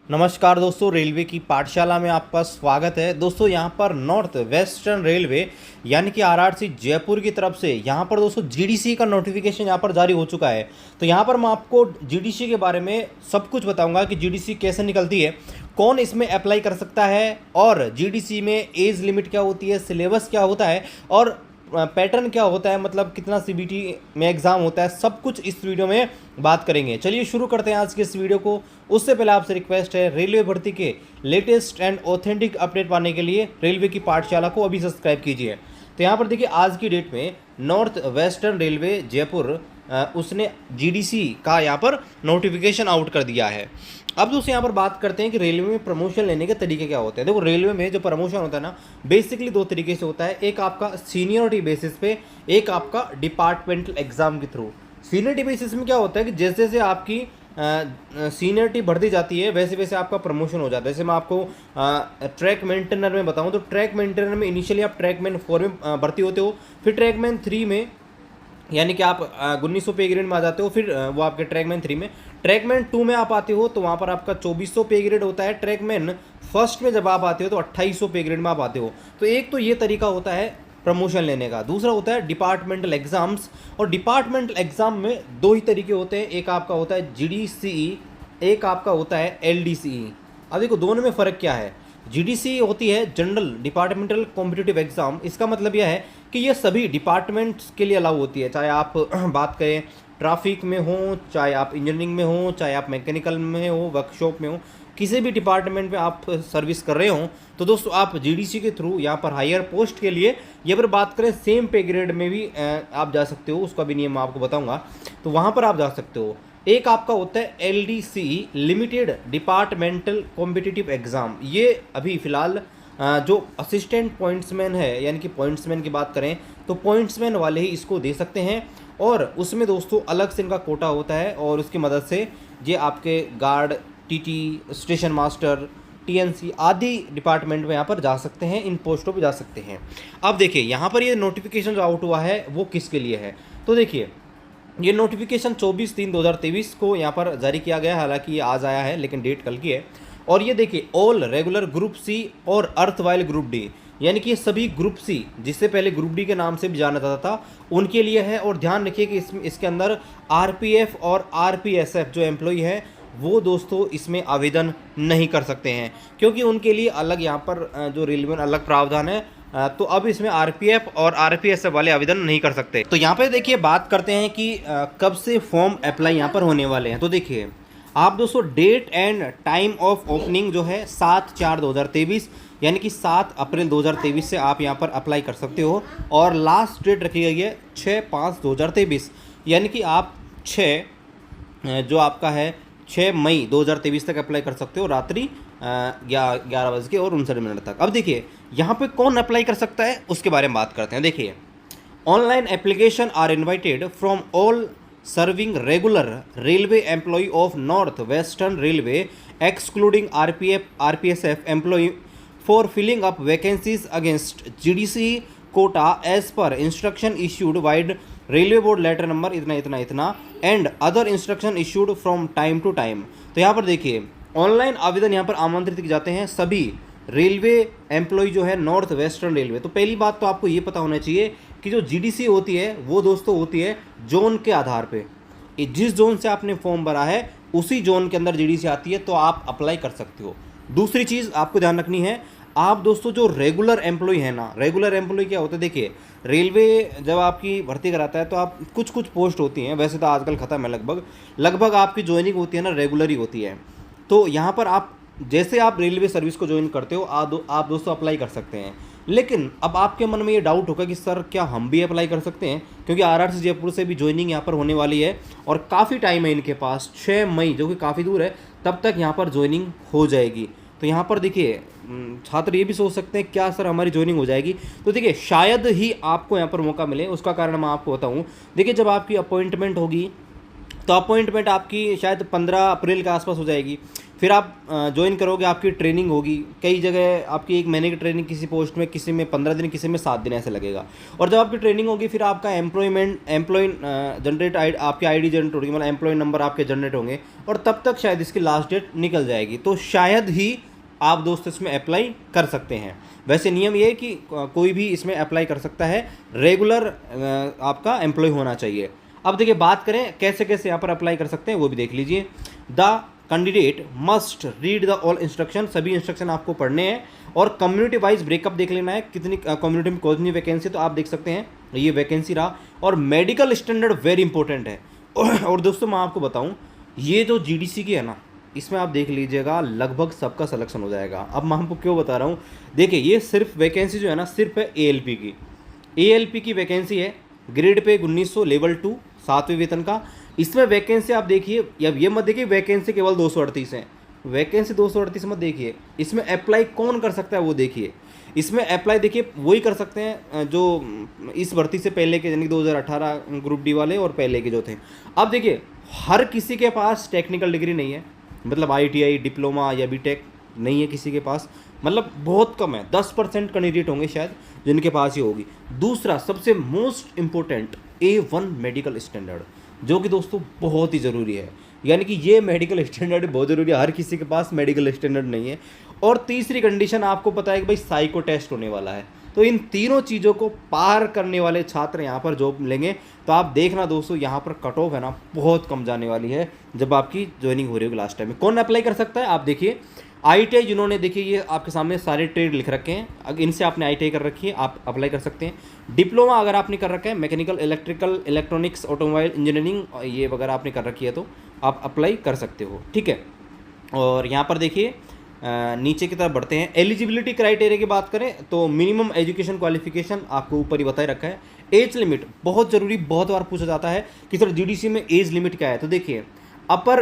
नमस्कार दोस्तों, रेलवे की पाठशाला में आपका स्वागत है। दोस्तों यहाँ पर नॉर्थ वेस्टर्न रेलवे यानी कि आरआरसी जयपुर की तरफ से यहाँ पर दोस्तों जीडीसी का नोटिफिकेशन यहाँ पर जारी हो चुका है। तो यहाँ पर मैं आपको जीडीसी के बारे में सब कुछ बताऊंगा कि जीडीसी कैसे निकलती है, कौन इसमें अप्लाई कर सकता है और जीडीसी में एज लिमिट क्या होती है, सिलेबस क्या होता है और पैटर्न क्या होता है, मतलब कितना सीबीटी में एग्ज़ाम होता है, सब कुछ इस वीडियो में बात करेंगे। चलिए शुरू करते हैं आज के इस वीडियो को। उससे पहले आपसे रिक्वेस्ट है, रेलवे भर्ती के लेटेस्ट एंड ऑथेंटिक अपडेट पाने के लिए रेलवे की पाठशाला को अभी सब्सक्राइब कीजिए। तो यहाँ पर देखिए, आज की डेट में नॉर्थ वेस्टर्न रेलवे जयपुर उसने जीडीसी का यहाँ पर नोटिफिकेशन आउट कर दिया है। अब दोस्तों यहाँ पर बात करते हैं कि रेलवे में प्रमोशन लेने के तरीके क्या होते हैं। देखो, रेलवे में जो प्रमोशन होता है ना, बेसिकली दो तरीके से होता है। एक आपका सीनियरिटी बेसिस पे, एक आपका डिपार्टमेंटल एग्जाम के थ्रू। सीनियरिटी बेसिस में क्या होता है कि जैसे जैसे आपकी सीनियरिटी बढ़ती जाती है वैसे वैसे आपका प्रमोशन हो जाता है। जैसे मैं आपको ट्रैक मेंटेनर में बताऊं तो ट्रैक मेंटेनर में इनिशियली आप ट्रैकमैन 4 में भर्ती होते हो, फिर ट्रैकमैन 3 में यानी कि आप 1900 पे ग्रेड में आ जाते हो, फिर वो आपके ट्रैकमैन 3 में। ट्रैकमैन 2 में आप आते हो तो वहाँ पर आपका 2400 पे ग्रेड होता है। ट्रैकमैन फर्स्ट में जब आप आते हो तो 2800 पे ग्रेड में आप आते हो। तो एक तो ये तरीका होता है प्रमोशन लेने का। दूसरा होता है डिपार्टमेंटल एग्जाम्स, और डिपार्टमेंटल एग्जाम में दो ही तरीके होते हैं। एक आपका होता है जीडीसीई, एक आपका होता है एलडीसीई। अब देखो, दोनों में फ़र्क क्या है। जीडीसी होती है जनरल डिपार्टमेंटल कॉम्पिटिटिव एग्ज़ाम। इसका मतलब यह है कि ये सभी डिपार्टमेंट्स के लिए अलाउ होती है, चाहे आप बात करें ट्रैफिक में हो, चाहे आप इंजीनियरिंग में हो, चाहे आप मैकेनिकल में हो, वर्कशॉप में हो, किसी भी डिपार्टमेंट में आप सर्विस कर रहे हो तो दोस्तों आप जीडीसी के थ्रू यहाँ पर हायर पोस्ट के लिए, या फिर बात करें सेम पे ग्रेड में भी आप जा सकते हो। उसका भी नियम मैं आपको बताऊँगा, तो वहाँ पर आप जा सकते हो। एक आपका होता है LDC, limited departmental competitive exam. ये अभी फ़िलहाल जो असिस्टेंट पॉइंट्समैन है, यानी कि पॉइंट्समैन की बात करें तो पॉइंट्समैन वाले ही इसको दे सकते हैं, और उसमें दोस्तों अलग से इनका कोटा होता है और उसकी मदद से ये आपके guard, TT, station master, TNC आदि डिपार्टमेंट में यहाँ पर जा सकते हैं, इन पोस्टों पे जा सकते हैं। अब देखिए, यहाँ पर ये नोटिफिकेशन जो आउट हुआ है वो किसके लिए है, तो देखिए ये नोटिफिकेशन 24/3/2023 को यहाँ पर जारी किया गया है। हालांकि ये आज आया है लेकिन डेट कल की है। और ये देखिए, ऑल रेगुलर ग्रुप सी और अर्थवाइल ग्रुप डी, यानी कि ये सभी ग्रुप सी, जिससे पहले ग्रुप डी के नाम से भी जाना जाता था, उनके लिए है। और ध्यान रखिए कि इसके अंदर आरपीएफ और आरपीएसएफ जो एम्प्लॉई है वो दोस्तों इसमें आवेदन नहीं कर सकते हैं, क्योंकि उनके लिए अलग यहाँ पर जो रेलवे में अलग प्रावधान है। तो अब इसमें आरपीएफ और आरपीएसएफ वाले आवेदन नहीं कर सकते। तो यहाँ पे देखिए, बात करते हैं कि कब से फॉर्म अप्लाई यहाँ पर होने वाले हैं। तो देखिए आप दोस्तों, date and time of opening जो है 7/4/2023 यानी कि 7 अप्रैल 2023 से आप यहाँ पर अप्लाई कर सकते हो, और लास्ट डेट रखी गई है 6/5/2023, यानी कि आप 6 मई 2023 तक अप्लाई कर सकते हो, रात्रि 11:59 तक। अब देखिए यहाँ पे कौन अप्लाई कर सकता है उसके बारे में बात करते हैं। देखिए, online application are invited from all serving regular railway employ of North Western Railway excluding RPF RPSF employ for filling up vacancies against GDC quota as per instruction issued vide Railway Board letter number इतना इतना इतना and other instruction issued from time to time. तो यहाँ पर देखिए, online आवेदन यहाँ पर आमंत्रित किए जाते हैं सभी रेलवे एम्प्लॉय जो है नॉर्थ वेस्टर्न रेलवे। तो पहली बात तो आपको ये पता होना चाहिए कि जो जीडीसी होती है वो दोस्तों होती है जोन के आधार पे। जिस जोन से आपने फॉर्म भरा है उसी जोन के अंदर जीडीसी आती है, तो आप अप्लाई कर सकते हो। दूसरी चीज़ आपको ध्यान रखनी है, आप दोस्तों जो रेगुलर एम्प्लॉय है ना, रेगुलर एम्प्लॉय क्या होता है, देखिए रेलवे जब आपकी भर्ती कराता है तो आप कुछ पोस्ट होती हैं, वैसे तो आजकल ख़त्म है, लगभग आपकी ज्वाइनिंग होती है ना रेगुलर ही होती है। तो यहाँ पर आप जैसे आप रेलवे सर्विस को ज्वाइन करते हो आप दोस्तों अप्लाई कर सकते हैं। लेकिन अब आपके मन में ये डाउट होगा कि सर क्या हम भी अप्लाई कर सकते हैं, क्योंकि आरआरसी जयपुर से भी ज्वाइनिंग यहाँ पर होने वाली है और काफ़ी टाइम है इनके पास, 6 मई जो कि काफ़ी दूर है, तब तक यहाँ पर ज्वाइनिंग हो जाएगी। तो यहाँ पर देखिए, छात्र ये भी सोच सकते हैं क्या सर हमारी ज्वाइनिंग हो जाएगी, तो देखिए शायद ही आपको यहाँ पर मौका मिले। उसका कारण मैं आपको बताऊँ, देखिए जब आपकी अपॉइंटमेंट होगी तो अपॉइंटमेंट आपकी शायद 15 अप्रैल के आसपास हो जाएगी, फिर आप ज्वाइन करोगे, आपकी ट्रेनिंग होगी। कई जगह आपकी 1 महीने की ट्रेनिंग किसी पोस्ट में, किसी में 15 दिन, किसी में 7 दिन ऐसे लगेगा। और जब आपकी ट्रेनिंग होगी फिर आपका एम्प्लॉय जनरेट आपकी आईडी जनरेट होगी, मतलब एम्प्लॉय नंबर आपके जनरेट होंगे, और तब तक शायद इसकी लास्ट डेट निकल जाएगी। तो शायद ही आप दोस्त इसमें अप्लाई कर सकते हैं। वैसे नियम ये है कि कोई भी इसमें अप्लाई कर सकता है, रेगुलर आपका एम्प्लॉय होना चाहिए। अब देखिए बात करें कैसे कैसे यहाँ पर अप्लाई कर सकते हैं, वो भी देख लीजिए। The candidate must read the all instruction, सभी इंस्ट्रक्शन आपको पढ़ने हैं। और कम्युनिटी वाइज ब्रेकअप देख लेना है, कितनी कम्युनिटी में कितनी वैकेंसी, तो आप देख सकते हैं ये वैकेंसी रहा। और मेडिकल स्टैंडर्ड वेरी इंपॉर्टेंट है। और दोस्तों मैं आपको बताऊं, ये जो जीडीसी की है ना, इसमें आप देख लीजिएगा लगभग सबका सिलेक्शन हो जाएगा। अब मैं आपको क्यों बता रहा हूँ, देखिए ये सिर्फ वैकेंसी जो है ना, सिर्फ है एएलपी की। एएलपी की वैकेंसी है, ग्रेड पे 1900, लेवल 2, 7वें वेतन का। इसमें वैकेंसी आप देखिए, अब ये मत देखिए वैकेंसी केवल 238 है, वैकेंसी 238 मत देखिए। इसमें अप्लाई कौन कर सकता है वो देखिए। इसमें अप्लाई देखिए वही कर सकते हैं जो इस भर्ती से पहले के, यानी 2018 ग्रुप डी वाले और पहले के जो थे। अब देखिए हर किसी के पास टेक्निकल डिग्री नहीं है, मतलब आईटीआई, डिप्लोमा या बीटेक नहीं है किसी के पास, मतलब बहुत कम है, 10% कैंडिडेट होंगे शायद जिनके पास ही होगी। दूसरा सबसे most important A1 medical standard, जो कि दोस्तों बहुत ही ज़रूरी है। यानी कि ये मेडिकल स्टैंडर्ड बहुत ज़रूरी है, हर किसी के पास मेडिकल स्टैंडर्ड नहीं है। और तीसरी कंडीशन आपको पता है कि भाई साइको टेस्ट होने वाला है। तो इन तीनों चीज़ों को पार करने वाले छात्र यहाँ पर जॉब लेंगे। तो आप देखना दोस्तों, यहाँ पर कट ऑफ है ना बहुत कम जाने वाली है जब आपकी ज्वाइनिंग हो रही होगी लास्ट टाइम में। कौन अप्लाई कर सकता है, आप देखिए आईटीआई जिन्होंने, देखिए ये आपके सामने सारे ट्रेड लिख रखे हैं, अगर इनसे आपने आईटीआई कर रखी है आप अप्लाई कर सकते हैं। डिप्लोमा अगर आपने कर रखा है, mechanical, electrical, electronics, automobile engineering, ये वगैरह आपने कर रखी है तो आप अप्लाई कर सकते हो, ठीक है। और यहाँ पर देखिए नीचे की तरफ बढ़ते हैं। एलिजिबिलिटी क्राइटेरिया की बात करें तो मिनिमम एजुकेशन क्वालिफिकेशन आपको ऊपर ही बताए रखा है। एज लिमिट बहुत ज़रूरी, बहुत बार पूछा जाता है कि सर जीडीसी में एज लिमिट क्या है। तो देखिए अपर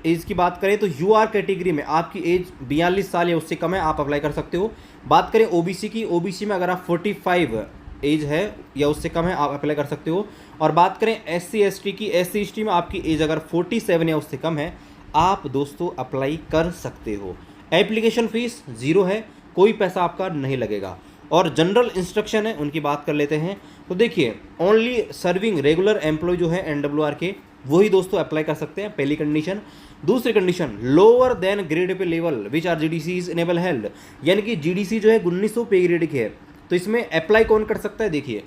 एज की बात करें तो यूआर कैटेगरी में आपकी एज 42 साल या उससे कम है, आप अप्लाई कर सकते हो। बात करें ओबीसी की, ओबीसी में अगर आप 45 एज है या उससे कम है, आप अप्लाई कर सकते हो। और बात करें एससी एसटी की, एससी एसटी में आपकी एज अगर 47 या उससे कम है, आप दोस्तों अप्लाई कर सकते हो। एप्लीकेशन फ़ीस 0 है, कोई पैसा आपका नहीं लगेगा। और जनरल इंस्ट्रक्शन है उनकी बात कर लेते हैं। तो देखिए ओनली सर्विंग रेगुलर एम्प्लॉय जो है एनडब्ल्यूआर के, वही दोस्तों अप्लाई कर सकते हैं, पहली कंडीशन। दूसरी condition lower than grade pay level which are GDC is enable held, यानी कि जीडीसी जो है 1900 पे ग्रेड की है, तो इसमें अप्लाई कौन कर सकता है, देखिए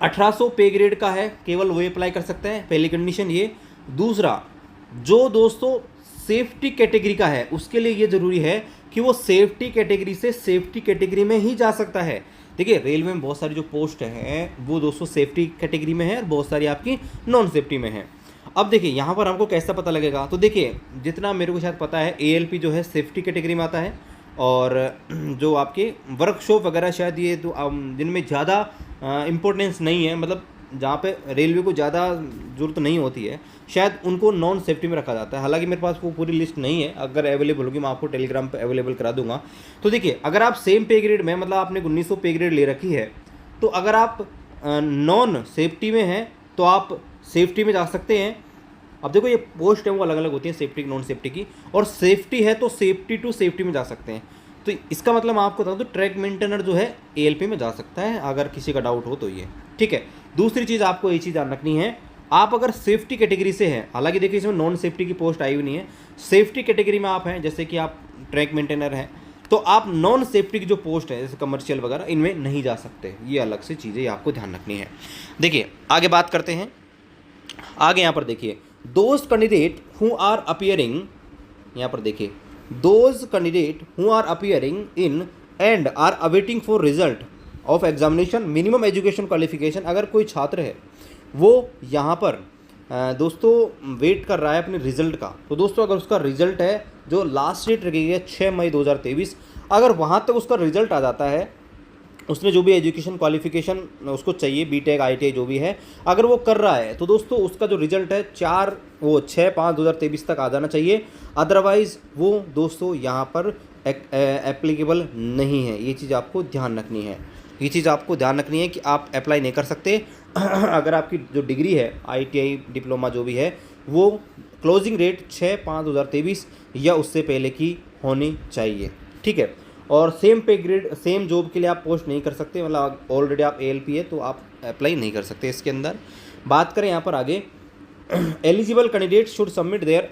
1800 पे ग्रेड का है, केवल वही अप्लाई कर सकते हैं, पहली कंडीशन ये। दूसरा जो दोस्तों सेफ्टी कैटेगरी का है उसके लिए ये जरूरी है कि वो सेफ्टी कैटेगरी से सेफ्टी कैटेगरी में ही जा सकता है। देखिए रेलवे में बहुत सारी जो पोस्ट हैं वो दोस्तों सेफ्टी कैटेगरी में है और बहुत सारी आपकी नॉन सेफ्टी में है। अब देखिए यहाँ पर हमको कैसा पता लगेगा, तो देखिए जितना मेरे को शायद पता है एएलपी जो है सेफ्टी कैटेगरी में आता है, और जो आपके वर्कशॉप वगैरह शायद ये तो जिनमें ज़्यादा इम्पोर्टेंस नहीं है, मतलब जहाँ पे रेलवे को ज़्यादा ज़रूरत नहीं होती है, शायद उनको नॉन सेफ्टी में रखा जाता है। हालांकि मेरे पास वो पूरी लिस्ट नहीं है, अगर अवेलेबल होगी मैं आपको टेलीग्राम पे अवेलेबल करा दूंगा। तो देखिए अगर आप सेम पे ग्रेड में, मतलब आपने 1900 पे ग्रेड ले रखी है, तो अगर आप नॉन सेफ्टी में हैं तो आप सेफ्टी में जा सकते हैं। अब देखो ये पोस्ट है वो अलग अलग होती है, सेफ्टी नॉन सेफ्टी की, और सेफ्टी है तो सेफ्टी टू सेफ्टी में जा सकते हैं। तो इसका मतलब मैं आपको बताऊँ तो ट्रैक मेंटेनर जो है एएलपी में जा सकता है, अगर किसी का डाउट हो तो ये, ठीक है। दूसरी चीज़ आपको ये चीज़ ध्यान रखनी है, आप अगर सेफ्टी कैटेगरी से हैं, हालांकि देखिए इसमें नॉन सेफ्टी की पोस्ट आई हुई नहीं है, सेफ्टी कैटेगरी में आप हैं, जैसे कि आप ट्रैक मेंटेनर हैं, तो आप नॉन सेफ्टी की जो पोस्ट है जैसे कमर्शियल वगैरह इनमें नहीं जा सकते। ये अलग से चीज़ें आपको ध्यान रखनी है। देखिए आगे बात करते हैं। आगे यहाँ पर देखिए those candidate who are appearing, यहाँ पर देखिए those candidate who are appearing in and are awaiting for result of examination minimum education qualification, अगर कोई छात्र है वो यहाँ पर दोस्तों वेट कर रहा है अपने रिजल्ट का, तो दोस्तों अगर उसका रिजल्ट है जो लास्ट डेट रखी है 6 मई 2023, अगर वहाँ तक उसका रिजल्ट आ जाता है, उसने जो भी एजुकेशन क्वालिफिकेशन उसको चाहिए बीटेक आईटीआई जो भी है, अगर वो कर रहा है तो दोस्तों उसका जो रिजल्ट है 6/5/2023 तक आ जाना चाहिए। अदरवाइज़ वो दोस्तों यहाँ पर एप्लीकेबल नहीं है। ये चीज़ आपको ध्यान रखनी है, ये चीज़ आपको ध्यान रखनी है कि आप अप्लाई नहीं कर सकते अगर आपकी जो डिग्री है आईटीआई डिप्लोमा जो भी है वो क्लोजिंग रेट 6/5/2023 या उससे पहले की होनी चाहिए, ठीक है। और सेम पे ग्रेड सेम जॉब के लिए आप पोस्ट नहीं कर सकते, मतलब ऑलरेडी आप ALP है तो आप अप्लाई नहीं कर सकते इसके अंदर। बात करें यहाँ पर आगे, eligible candidate should submit their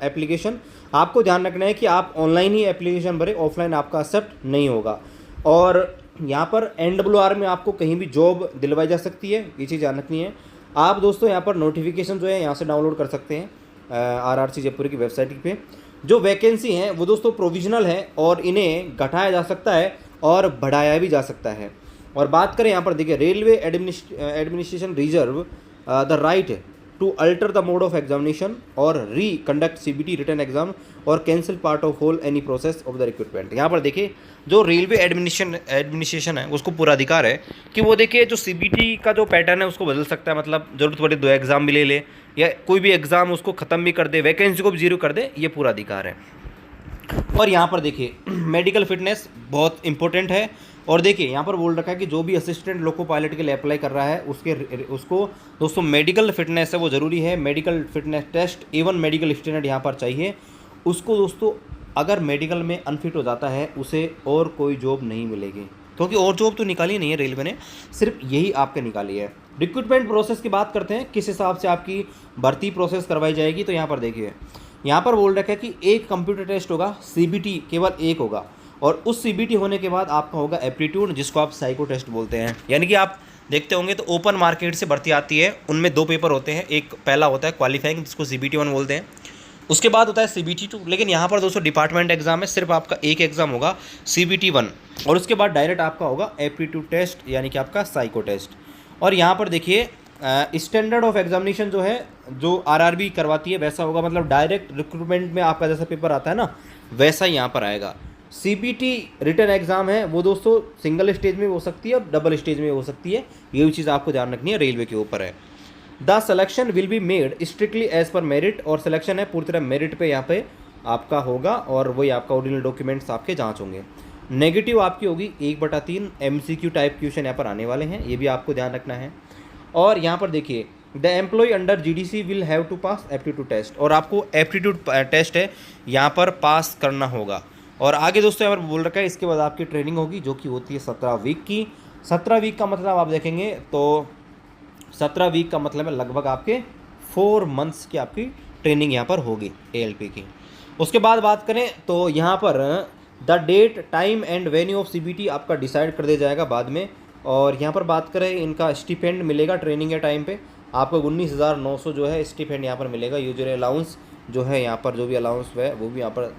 application. आपको ध्यान रखना है कि आप ऑनलाइन ही एप्लीकेशन भरें, ऑफलाइन आपका एक्सेप्ट नहीं होगा। और यहाँ पर NWR में आपको कहीं भी जॉब दिलवाई जा सकती है, ये चीज़ ध्यान रखनी है। आप दोस्तों यहाँ पर नोटिफिकेशन जो है यहाँ से डाउनलोड कर सकते हैं RRC जयपुर की वेबसाइट पे। जो वैकेंसी हैं वो दोस्तों प्रोविजनल है और इन्हें घटाया जा सकता है और बढ़ाया भी जा सकता है। और बात करें यहाँ पर देखिए, railway administration reserve the right to alter the mode of examination और reconduct CBT written exam और cancel part of whole any process of the recruitment. यहाँ पर देखिए जो रेलवे एडमिनिस्ट्रेशन है उसको पूरा अधिकार है कि वो देखिए जो CBT का जो पैटर्न है उसको बदल सकता है, मतलब जरूरत पड़े 2 एग्ज़ाम भी ले ले या कोई भी एग्ज़ाम उसको ख़त्म भी कर दे, वैकेंसी को भी जीरो कर दे, ये पूरा अधिकार है। और यहाँ पर देखिए मेडिकल फिटनेस बहुत इंपॉर्टेंट है। और देखिए यहाँ पर बोल रखा है कि जो भी असिस्टेंट लोको पायलट के लिए अप्लाई कर रहा है उसको दोस्तों मेडिकल फिटनेस है वो ज़रूरी है। Medical fitness test even medical standard यहाँ पर चाहिए उसको दोस्तों। अगर मेडिकल में अनफिट हो जाता है उसे और कोई जॉब नहीं मिलेगी, क्योंकि और जॉब तो निकाली नहीं है रेलवे ने, सिर्फ यही आपके निकाली है। रिक्रूटमेंट प्रोसेस की बात करते हैं, किस हिसाब से आपकी भर्ती प्रोसेस करवाई जाएगी। तो यहाँ पर देखिए यहाँ पर बोल रखा है कि एक कंप्यूटर टेस्ट होगा, CBT केवल एक होगा, और उस CBT होने के बाद आपका होगा एप्टीट्यूड, जिसको आप साइको टेस्ट बोलते हैं। यानी कि आप देखते होंगे तो ओपन मार्केट से भर्ती आती है, उनमें 2 पेपर होते हैं। एक पहला होता है क्वालिफाइंग, जिसको CBT 1 बोलते हैं, उसके बाद होता है CBT 2। लेकिन यहाँ पर दोस्तों डिपार्टमेंट एग्जाम है, सिर्फ आपका एक एग्जाम होगा CBT 1, और उसके बाद डायरेक्ट आपका होगा एप्टीट्यूड टेस्ट यानी कि आपका साइको टेस्ट। और यहाँ पर देखिए स्टैंडर्ड ऑफ एग्जामिनेशन जो है जो RRB करवाती है वैसा होगा, मतलब डायरेक्ट रिक्रूटमेंट में आपका जैसा पेपर आता है ना वैसा ही यहाँ पर आएगा। CBT रिटर्न एग्जाम है वो दोस्तों सिंगल स्टेज में हो सकती है और डबल स्टेज में हो सकती है, ये भी चीज़ आपको ध्यान रखनी है, रेलवे के ऊपर है। The selection will be made strictly as per merit, और सिलेक्शन है पूरी तरह मेरिट पे यहाँ पे आपका होगा, और वही आपका ओरिजिनल डॉक्यूमेंट्स आपके जांच होंगे। नेगेटिव आपकी होगी 1/3, MCQ टाइप क्वेश्चन यहाँ पर आने वाले हैं, ये भी आपको ध्यान रखना है। और यहाँ पर देखिए the employ under GDC will have to pass aptitude test, और आपको एप्टीट्यूड टेस्ट है यहाँ पर पास करना होगा। और आगे दोस्तों यहाँ पर बोल रखा है इसके बाद आपकी ट्रेनिंग होगी जो कि होती है 17 वीक की। 17 वीक का मतलब आप देखेंगे तो 17 वीक का मतलब है लगभग आपके 4 मंथ्स की आपकी ट्रेनिंग यहाँ पर होगी ALP की। उसके बाद बात करें तो यहाँ पर the date time and venue of CBT आपका डिसाइड कर दिया जाएगा बाद में। और यहाँ पर बात करें इनका स्टिपेंड मिलेगा ट्रेनिंग के टाइम पे आपको 19,900 जो है स्टिपेंड यहाँ पर मिलेगा। यूजर अलाउंस जो है यहाँ पर जो भी अलाउंस है वो भी यहाँ पर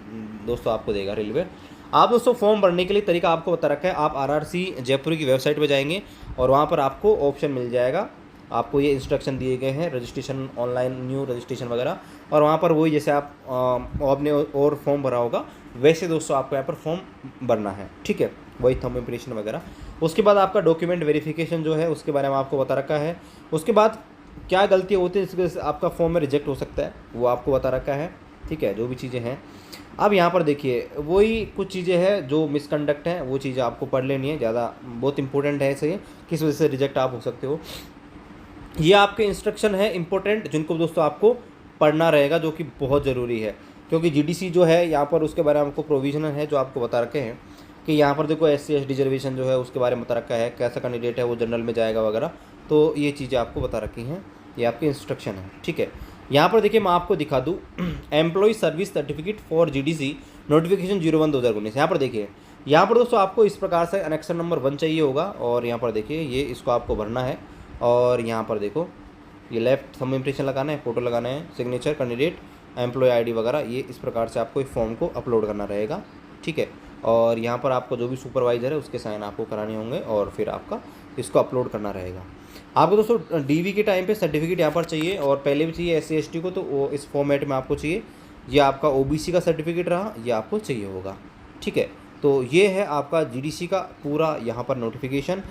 दोस्तों आपको देगा रेलवे। आप दोस्तों फॉर्म भरने के लिए तरीका आपको बता रखा है, आप RRC जयपुर की वेबसाइट पे जाएंगे और वहाँ पर आपको ऑप्शन मिल जाएगा, आपको ये इंस्ट्रक्शन दिए गए हैं रजिस्ट्रेशन ऑनलाइन न्यू रजिस्ट्रेशन वगैरह, और वहाँ पर वही जैसे आपने और फॉर्म भरा होगा वैसे दोस्तों आपको यहाँ पर फॉर्म भरना है, ठीक है, वही थंब इम्प्रेशन वगैरह। उसके बाद आपका डॉक्यूमेंट वेरिफिकेशन जो है उसके बारे में आपको बता रखा है। उसके बाद क्या गलतियाँ होती है जिसकी वजह से आपका फॉर्म में रिजेक्ट हो सकता है वो आपको बता रखा है, ठीक है, जो भी चीज़ें हैं। अब यहाँ पर देखिए वही कुछ चीज़ें हैं जो मिसकंडक्ट हैं वो चीज़ें आपको पढ़ लेनी है, ज़्यादा बहुत इंपॉर्टेंट है इसे, किस वजह से रिजेक्ट आप हो सकते हो। ये आपके इंस्ट्रक्शन है इंपॉर्टेंट जिनको दोस्तों आपको पढ़ना रहेगा, जो कि बहुत ज़रूरी है, क्योंकि GDC जो है यहाँ पर उसके बारे में आपको प्रोविजनल है जो आपको बता रखे हैं कि यहाँ पर देखो SC/ST रिजर्वेशन जो है उसके बारे में बता रखा है, कैसा कैंडिडेट है वो जनरल में जाएगा वगैरह, तो ये चीज़ें आपको बता रखी हैं, ये आपके इंस्ट्रक्शन है, ठीक है। यहाँ पर देखिए मैं आपको दिखा दूँ employ service certificate for GDC notification 01/2019। यहाँ पर देखिए यहाँ पर दोस्तों आपको इस प्रकार से एनेक्सर नंबर 1 चाहिए होगा, और यहाँ पर देखिए ये इसको आपको भरना है, और यहाँ पर देखो ये लेफ्ट थंब इम्प्रेशन लगाना है, फ़ोटो लगाना है, सिग्नेचर, कैंडिडेट, एम्प्लॉय ID वगैरह, ये इस प्रकार से आपको इस फॉर्म को अपलोड करना रहेगा, ठीक है। और यहाँ पर आपको जो भी सुपरवाइज़र है उसके साइन आपको कराने होंगे और फिर आपका इसको अपलोड करना रहेगा। आपको दोस्तों DV के टाइम पे सर्टिफिकेट यहाँ पर चाहिए, और पहले भी चाहिए SC/ST को, तो वो इस फॉर्मेट में आपको चाहिए। ये आपका OBC का सर्टिफिकेट रहा, ये आपको चाहिए होगा, ठीक है। तो ये है आपका GDC का पूरा यहाँ पर नोटिफिकेशन।